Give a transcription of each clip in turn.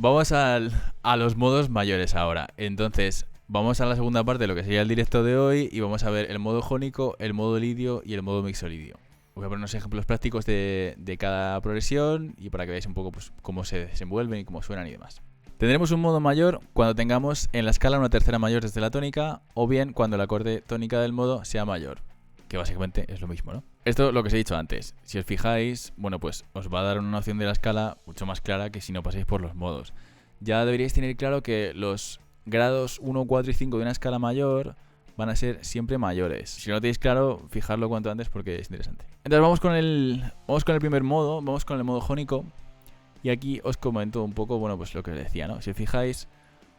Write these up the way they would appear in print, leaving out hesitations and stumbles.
Vamos a los modos mayores ahora. Entonces, vamos a la segunda parte de lo que sería el directo de hoy y vamos a ver el modo jónico, el modo lidio y el modo mixolidio. Voy a poner unos ejemplos prácticos de cada progresión y para que veáis un poco pues, cómo se desenvuelven y cómo suenan y demás. Tendremos un modo mayor cuando tengamos en la escala una tercera mayor desde la tónica o bien cuando el acorde tónica del modo sea mayor, que básicamente es lo mismo, ¿no? Esto es lo que os he dicho antes. Si os fijáis, bueno, pues os va a dar una noción de la escala mucho más clara que si no pasáis por los modos. Ya deberíais tener claro que los grados 1, 4 y 5 de una escala mayor van a ser siempre mayores. Si no lo tenéis claro, fijarlo cuanto antes porque es interesante. Entonces vamos con el primer modo, vamos con el modo jónico. Y aquí os comento un poco, bueno, pues lo que os decía, ¿no? Si os fijáis,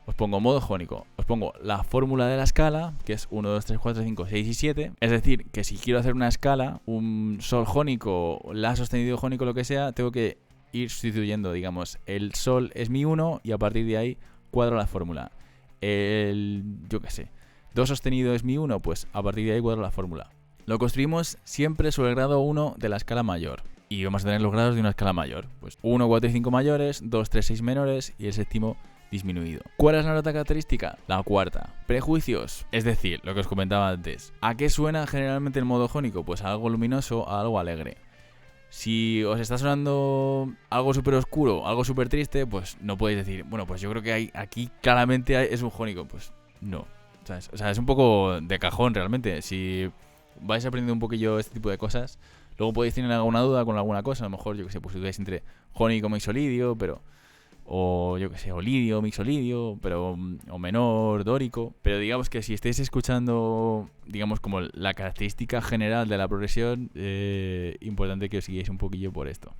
os pongo modo jónico, os pongo la fórmula de la escala, que es 1, 2, 3, 4, 5, 6 y 7. Es decir, que si quiero hacer una escala, un sol jónico, la sostenido jónico, lo que sea, tengo que ir sustituyendo, digamos, el sol es mi 1 y a partir de ahí cuadro la fórmula. Yo qué sé, do sostenido es mi 1, pues a partir de ahí cuadro la fórmula. Lo construimos siempre sobre el grado 1 de la escala mayor. Y vamos a tener los grados de una escala mayor. Pues 1, 4 y 5 mayores, 2, 3, 6 menores y el séptimo disminuido. ¿Cuál es la nota característica? La cuarta. Prejuicios, es decir, lo que os comentaba antes. ¿A qué suena generalmente el modo jónico? Pues a algo luminoso, a algo alegre. Si os está sonando algo súper oscuro, algo súper triste, pues no podéis decir, bueno, pues yo creo que aquí claramente es un jónico. Pues no. ¿Sabes? O sea, es un poco de cajón realmente. Si vais aprendiendo un poquillo este tipo de cosas, luego podéis tener alguna duda con alguna cosa. A lo mejor, yo que sé, pues dudáis entre jónico, mixolidio, pero... O yo que sé, o lidio, mixolidio, pero o menor, dórico. Pero digamos que si estáis escuchando, digamos, como la característica general de la progresión, importante que os guiéis un poquillo por esto.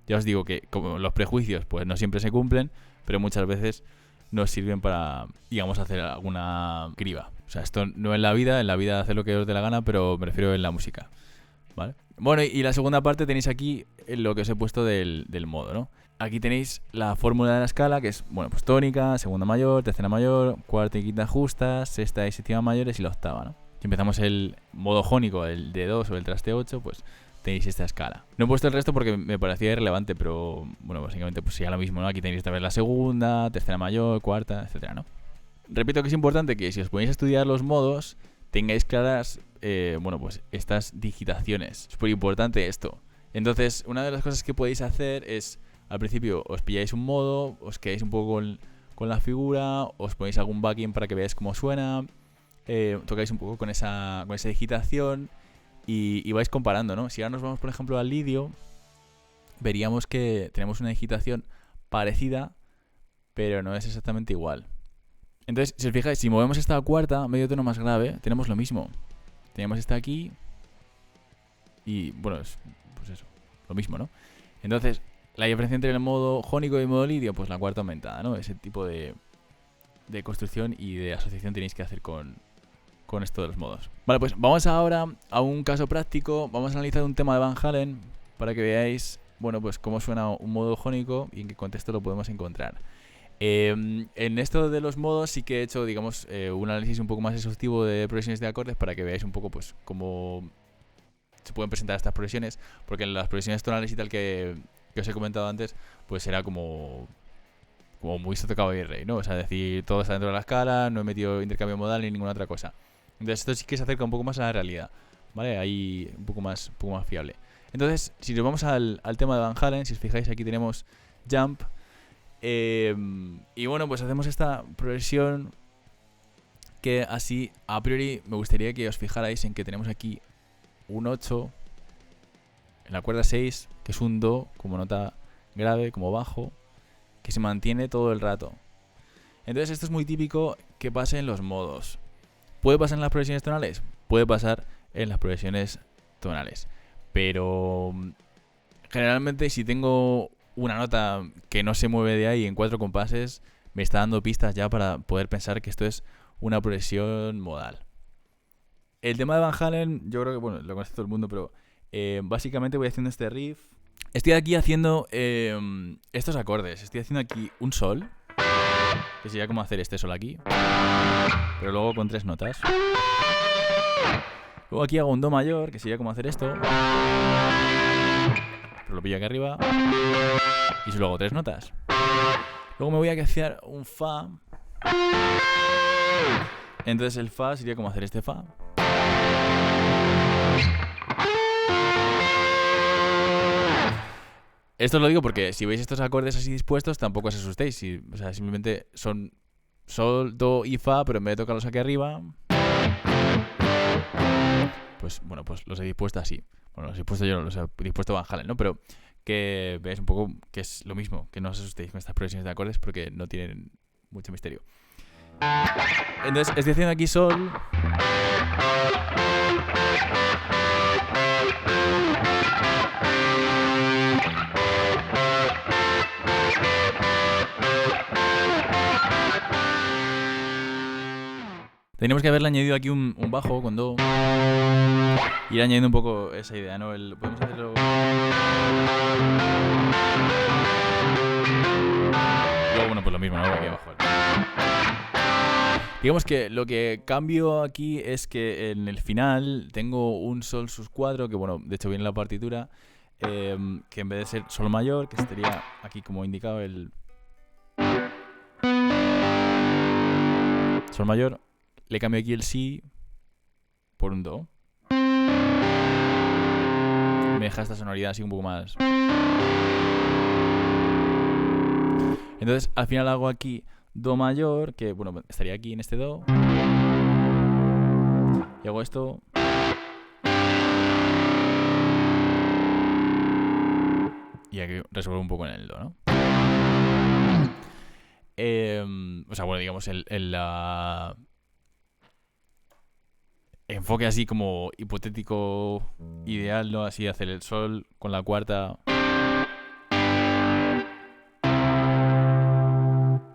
Ya os digo que como los prejuicios pues no siempre se cumplen, pero muchas veces nos sirven para, digamos, hacer alguna criba. O sea, esto no en la vida hacer lo que os dé la gana, pero me refiero en la música, ¿vale? Bueno, y la segunda parte tenéis aquí lo que os he puesto del modo, ¿no? Aquí tenéis la fórmula de la escala, que es, bueno, pues tónica, segunda mayor, tercera mayor, cuarta y quinta justas, sexta y séptima mayores y la octava, ¿no? Si empezamos el modo jónico, el D2 o el traste 8, pues tenéis esta escala. No he puesto el resto porque me parecía irrelevante, pero, bueno, básicamente pues sería lo mismo, ¿no? Aquí tenéis esta vez la segunda, tercera mayor, cuarta, etcétera, ¿no? Repito que es importante que si os ponéis a estudiar los modos, tengáis claras, bueno, pues estas digitaciones. Es súper importante esto. Entonces, una de las cosas que podéis hacer es... Al principio os pilláis un modo, os quedáis un poco con la figura, os ponéis algún backing para que veáis cómo suena, tocáis un poco con esa digitación y vais comparando, ¿no? Si ahora nos vamos, por ejemplo, al lidio, veríamos que tenemos una digitación parecida, pero no es exactamente igual. Entonces, si os fijáis, si movemos esta cuarta, medio tono más grave, tenemos lo mismo. Tenemos esta aquí y, bueno, pues eso, lo mismo, ¿no? Entonces... La diferencia entre el modo jónico y el modo lidio, pues la cuarta aumentada, ¿no? Ese tipo de construcción y de asociación tenéis que hacer con esto de los modos. Vale, pues vamos ahora a un caso práctico. Vamos a analizar un tema de Van Halen para que veáis, bueno, pues cómo suena un modo jónico y en qué contexto lo podemos encontrar. En esto de los modos sí que he hecho, digamos, un análisis un poco más exhaustivo de progresiones de acordes para que veáis un poco, pues, cómo se pueden presentar estas progresiones, porque en las progresiones tonales y tal que os he comentado antes, pues era como muy tocado y rey, ¿no? O sea, decir, todo está dentro de la escala, no he metido intercambio modal ni ninguna otra cosa. Entonces esto sí que se acerca un poco más a la realidad, ¿vale? Ahí un poco más fiable. Entonces, si nos vamos al tema de Van Halen, si os fijáis aquí tenemos Jump, y bueno, pues hacemos esta progresión que así, a priori, me gustaría que os fijarais en que tenemos aquí un 8 en la cuerda 6, que es un do como nota grave, como bajo, que se mantiene todo el rato. Entonces esto es muy típico que pase en los modos. ¿Puede pasar en las progresiones tonales? Puede pasar en las progresiones tonales. Pero generalmente si tengo una nota que no se mueve de ahí en 4 compases, me está dando pistas ya para poder pensar que esto es una progresión modal. El tema de Van Halen, yo creo que, bueno, lo conoce todo el mundo, pero básicamente voy haciendo este riff. Estoy aquí haciendo estos acordes. Estoy haciendo aquí un sol, que sería como hacer este sol aquí, pero luego con 3 notas. Luego aquí hago un do mayor, que sería como hacer esto, pero lo pillo aquí arriba, y solo hago 3 notas. Luego me voy a hacer un fa. Entonces el fa sería como hacer este fa. Esto os lo digo porque si veis estos acordes así dispuestos, tampoco os asustéis. O sea, simplemente son sol, do y fa, pero en vez de tocarlos aquí arriba, pues bueno, pues los he dispuesto así. Bueno, los he dispuesto yo, los he dispuesto Van Halen, ¿no? Pero que veáis un poco que es lo mismo, que no os asustéis con estas progresiones de acordes porque no tienen mucho misterio. Entonces, estoy haciendo aquí sol. Teníamos que haberle añadido aquí un bajo con do. Ir añadiendo un poco esa idea, ¿no? Podemos hacerlo. Luego, bueno, pues lo mismo, ¿no? Aquí abajo. Digamos que lo que cambio aquí es que en el final tengo un sol sus 4, que bueno, de hecho viene en la partitura, que en vez de ser sol mayor, que estaría aquí como indicado el sol mayor, le cambio aquí el si por un do. Me deja esta sonoridad así un poco más. Entonces al final hago aquí do mayor, que bueno, estaría aquí en este do. Y hago esto. Y aquí resuelvo un poco en el do, ¿no? O sea, bueno, digamos, la enfoque así como hipotético ideal, ¿no? Así hacer el sol con la cuarta.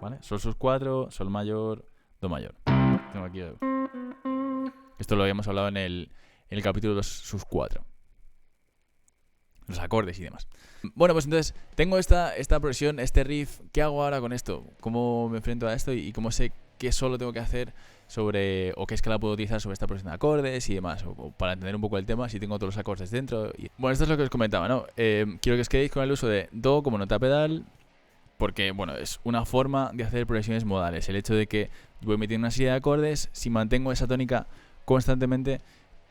¿Vale? Sol sus 4, sol mayor, do mayor. Tengo aquí. Esto lo habíamos hablado en el capítulo de sus 4. Los acordes y demás. Bueno, pues entonces tengo esta progresión, este riff. ¿Qué hago ahora con esto? ¿Cómo me enfrento a esto? ¿Y cómo sé qué solo tengo que hacer sobre, o qué escala puedo utilizar sobre esta progresión de acordes y demás? O para entender un poco el tema, si tengo todos los acordes dentro. Bueno, esto es lo que os comentaba, ¿no? Quiero que os quedéis con el uso de do como nota pedal, porque, bueno, es una forma de hacer progresiones modales. El hecho de que voy metiendo una serie de acordes, si mantengo esa tónica constantemente,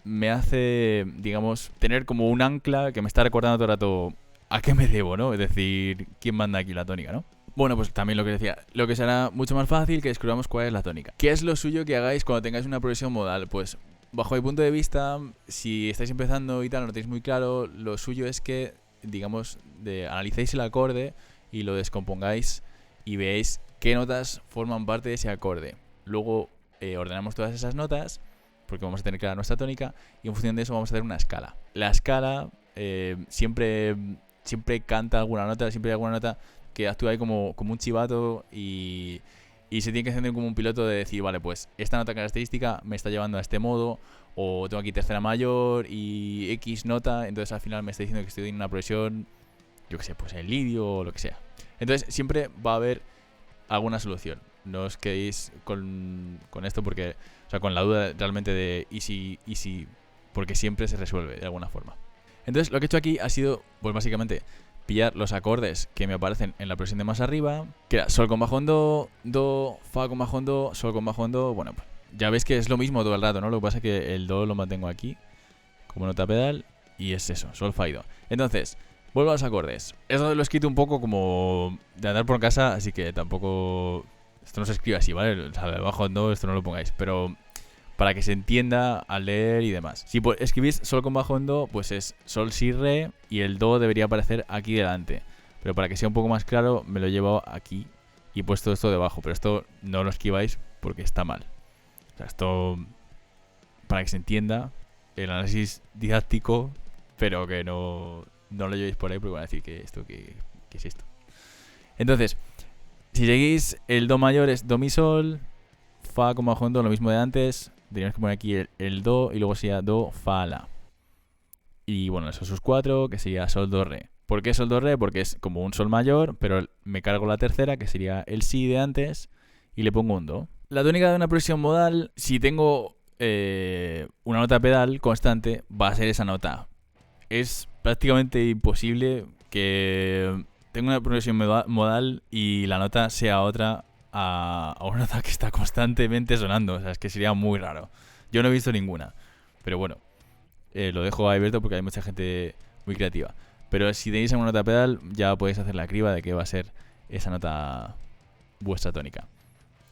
me hace, digamos, tener como un ancla que me está recordando todo el rato a qué me debo, ¿no? Es decir, quién manda aquí la tónica, ¿no? Bueno, pues también lo que decía, lo que será mucho más fácil que descubramos cuál es la tónica. ¿Qué es lo suyo que hagáis cuando tengáis una progresión modal? Pues, bajo mi punto de vista, si estáis empezando y tal, no lo tenéis muy claro, lo suyo es que, digamos, analicéis el acorde y lo descompongáis y veáis qué notas forman parte de ese acorde. Luego ordenamos todas esas notas, porque vamos a tener clara nuestra tónica, y en función de eso vamos a hacer una escala. La escala siempre canta alguna nota, siempre hay alguna nota que actúa ahí como un chivato y se tiene que hacer como un piloto de decir, vale, pues esta nota característica me está llevando a este modo, o tengo aquí tercera mayor y X nota, entonces al final me está diciendo que estoy en una progresión, yo que sé, pues en lidio o lo que sea. Entonces siempre va a haber alguna solución. No os quedéis con esto porque, o sea, con la duda realmente de y si, porque siempre se resuelve de alguna forma. Entonces lo que he hecho aquí ha sido, pues básicamente, pillar los acordes que me aparecen en la progresión de más arriba, que era sol con bajo en do, do, fa con bajo en do, sol con bajo en do. Bueno, pues ya veis que es lo mismo todo el rato, ¿no? Lo que pasa es que el do lo mantengo aquí como nota pedal y es eso, sol, fa y do. Entonces, vuelvo a los acordes. Eso lo he escrito un poco como de andar por casa, así que tampoco... Esto no se escribe así, ¿vale? O sea, debajo en do esto no lo pongáis, pero para que se entienda al leer y demás. Si escribís sol con bajo en do, pues es sol, si, re, y el do debería aparecer aquí delante. Pero para que sea un poco más claro, me lo he llevado aquí y he puesto esto debajo. Pero esto no lo escribáis porque está mal. O sea, esto, para que se entienda, el análisis didáctico, pero que no lo llevéis por ahí porque van a decir que esto, ¿qué es esto? Entonces, si seguís, el do mayor es do, mi, sol, fa con bajo en do, lo mismo de antes. Teníamos que poner aquí el do y luego sería do, fa, la. Y bueno, esos sus 4, que sería sol, do, re. ¿Por qué sol, do, re? Porque es como un sol mayor, pero me cargo la tercera, que sería el si de antes, y le pongo un do. La tónica de una progresión modal, si tengo una nota pedal constante, va a ser esa nota. Es prácticamente imposible que tengo una progresión modal y la nota sea otra a una nota que está constantemente sonando. O sea, es que sería muy raro. Yo no he visto ninguna. Pero bueno, lo dejo abierto porque hay mucha gente muy creativa. Pero si tenéis alguna nota pedal, ya podéis hacer la criba de qué va a ser esa nota vuestra tónica.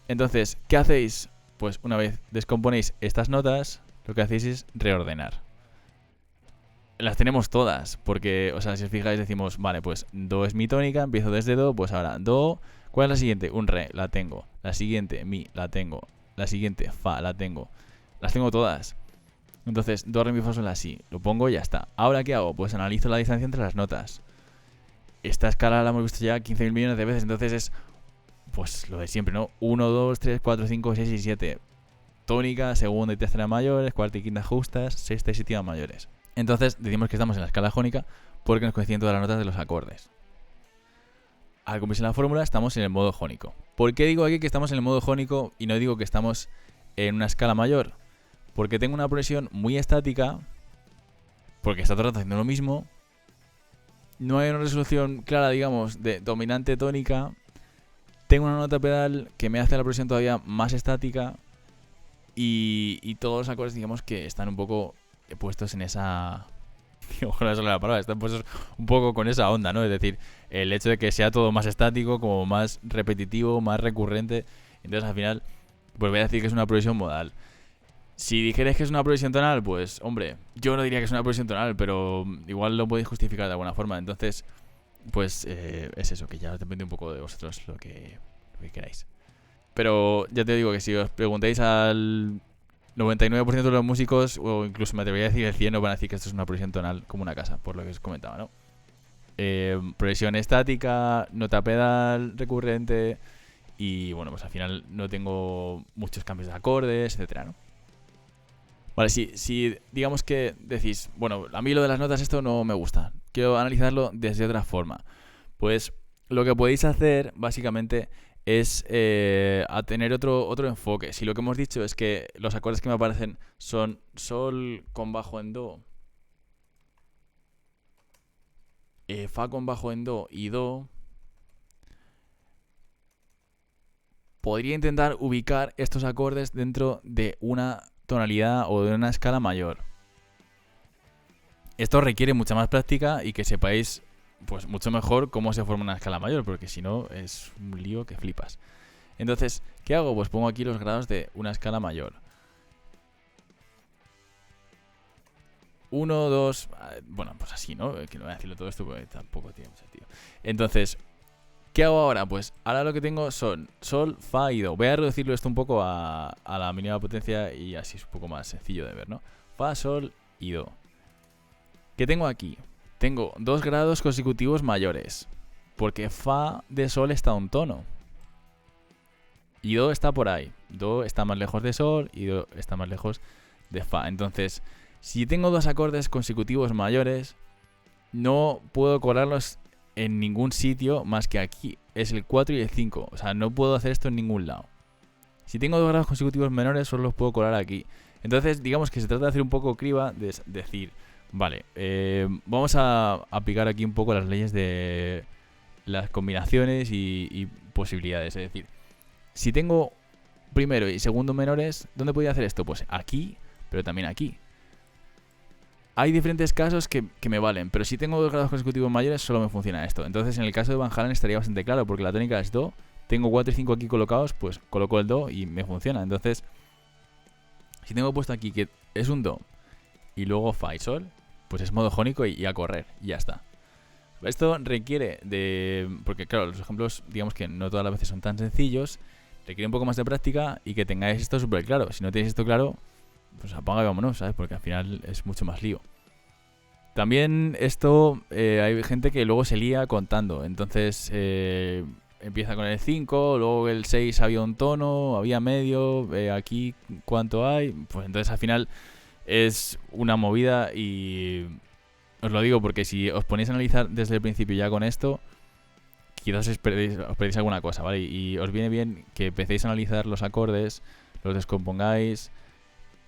Entonces, ¿qué hacéis? Pues una vez descomponéis estas notas, lo que hacéis es reordenar. Las tenemos todas, porque, o sea, si os fijáis decimos, vale, pues Do es mi tónica, empiezo desde Do, pues ahora Do, ¿cuál es la siguiente? Un Re, la tengo. La siguiente, Mi, la tengo. La siguiente, Fa, la tengo. Las tengo todas. Entonces, Do, Re, Mi, Fa, Sol, La, Si. Lo pongo y ya está. ¿Ahora qué hago? Pues analizo la distancia entre las notas. Esta escala la hemos visto ya 15.000 millones de veces, entonces es, pues lo de siempre, ¿no? 1, 2, 3, 4, 5, 6 y 7. Tónica, segunda y tercera mayores, cuarta y quinta justas, sexta y séptima mayores. Entonces decimos que estamos en la escala jónica porque nos coinciden todas las notas de los acordes. Al cumplirse la fórmula estamos en el modo jónico. ¿Por qué digo aquí que estamos en el modo jónico y no digo que estamos en una escala mayor? Porque tengo una progresión muy estática, porque está todo el rato haciendo lo mismo. No hay una resolución clara, digamos, de dominante tónica. Tengo una nota pedal que me hace la progresión todavía más estática. Y todos los acordes, digamos, que están un poco puestos en esa... Ojalá solo la palabra, están puestos un poco con esa onda, ¿no? Es decir, el hecho de que sea todo más estático, como más repetitivo, más recurrente. Entonces, al final, pues voy a decir que es una progresión modal. Si dijerais que es una progresión tonal, pues, hombre, yo no diría que es una progresión tonal, pero igual lo podéis justificar de alguna forma. Entonces, pues, es eso, que ya depende un poco de vosotros lo que queráis. Pero ya te digo que si os preguntáis al 99% de los músicos, o incluso me atrevería a decir el 100%, no van a decir que esto es una progresión tonal como una casa, por lo que os comentaba, ¿no? Progresión estática, nota pedal recurrente y, bueno, pues al final no tengo muchos cambios de acordes, etcétera, ¿no? Vale, si digamos que decís, bueno, a mí lo de las notas esto no me gusta, quiero analizarlo desde otra forma, pues lo que podéis hacer básicamente es a tener otro enfoque. Si lo que hemos dicho es que los acordes que me aparecen son Sol con bajo en Do, Fa con bajo en Do y Do, podría intentar ubicar estos acordes dentro de una tonalidad o de una escala mayor. Esto requiere mucha más práctica y que sepáis pues mucho mejor cómo se forma una escala mayor, porque si no es un lío que flipas. Entonces, ¿qué hago? Pues pongo aquí los grados de una escala mayor. 1, 2... Bueno, pues así, ¿no? Que no voy a decirlo todo esto porque tampoco tiene mucho sentido. Entonces, ¿qué hago ahora? Pues ahora lo que tengo son Sol, Fa y Do. Voy a reducirlo esto un poco a la mínima potencia y así es un poco más sencillo de ver, ¿no? Fa, Sol y Do. ¿Qué tengo aquí? Tengo 2 grados consecutivos mayores, porque Fa de Sol está a un tono. Y Do está por ahí. Do está más lejos de Sol y Do está más lejos de Fa. Entonces, si tengo 2 acordes consecutivos mayores, no puedo colarlos en ningún sitio más que aquí. Es el 4 y el 5. O sea, no puedo hacer esto en ningún lado. Si tengo 2 grados consecutivos menores, solo los puedo colar aquí. Entonces, digamos que se trata de hacer un poco criba, de decir... Vale, vamos a aplicar aquí un poco las leyes de las combinaciones y posibilidades. Es decir, si tengo primero y segundo menores, ¿dónde podría hacer esto? Pues aquí, pero también aquí. Hay diferentes casos que me valen, pero si tengo 2 grados consecutivos mayores, solo me funciona esto. Entonces, en el caso de Van Halen estaría bastante claro, porque la tónica es Do. Tengo 4 y 5 aquí colocados, pues coloco el Do y me funciona. Entonces, si tengo puesto aquí que es un Do y luego Fa y Sol, pues es modo jónico y a correr, y ya está. Esto requiere de... Porque claro, los ejemplos, digamos que no todas las veces son tan sencillos, requiere un poco más de práctica y que tengáis esto súper claro. Si no tenéis esto claro, pues apaga y vámonos, ¿sabes? Porque al final es mucho más lío. También esto, hay gente que luego se lía contando, entonces empieza con el 5, luego el 6 había un tono, había medio, aquí cuánto hay, pues entonces al final... Es una movida y os lo digo porque si os ponéis a analizar desde el principio ya con esto, quizás os perdéis alguna cosa, ¿vale? Y os viene bien que empecéis a analizar los acordes, los descompongáis,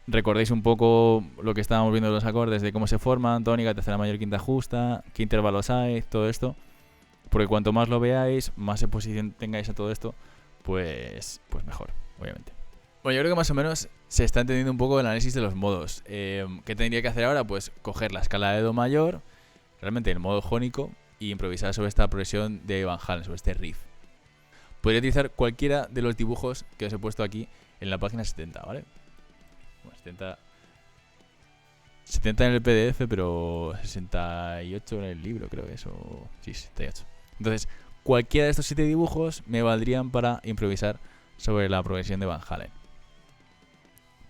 recordéis un poco lo que estábamos viendo de los acordes, de cómo se forman, tónica, tercera mayor, quinta justa, qué intervalos hay, todo esto, Porque cuanto más lo veáis, más exposición tengáis a todo esto, pues mejor, obviamente. Bueno, yo creo que más o menos se está entendiendo un poco el análisis de los modos. ¿Qué tendría que hacer ahora? Pues coger la escala de Do mayor, realmente el modo jónico, y improvisar sobre esta progresión de Van Halen, sobre este riff. Podría utilizar cualquiera de los dibujos que os he puesto aquí en la página 70, ¿vale? Bueno, 70 en el PDF, pero 68 en el libro, creo que eso. Sí, 68. Entonces, cualquiera de estos 7 dibujos me valdrían para improvisar sobre la progresión de Van Halen.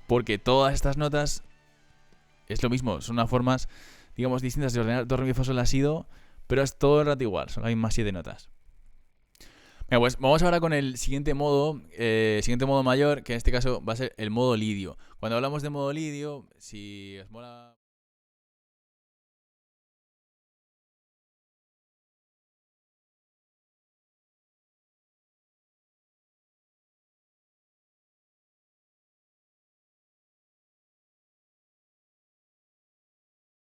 Porque todas estas notas es lo mismo, son unas formas, digamos, distintas de ordenar do, re, mi, fa, sol, la, si, do, pero es todo el rato igual, son las mismas 7 notas. Venga, pues vamos ahora con el siguiente modo mayor, que en este caso va a ser el modo lidio. Cuando hablamos de modo lidio, si os mola...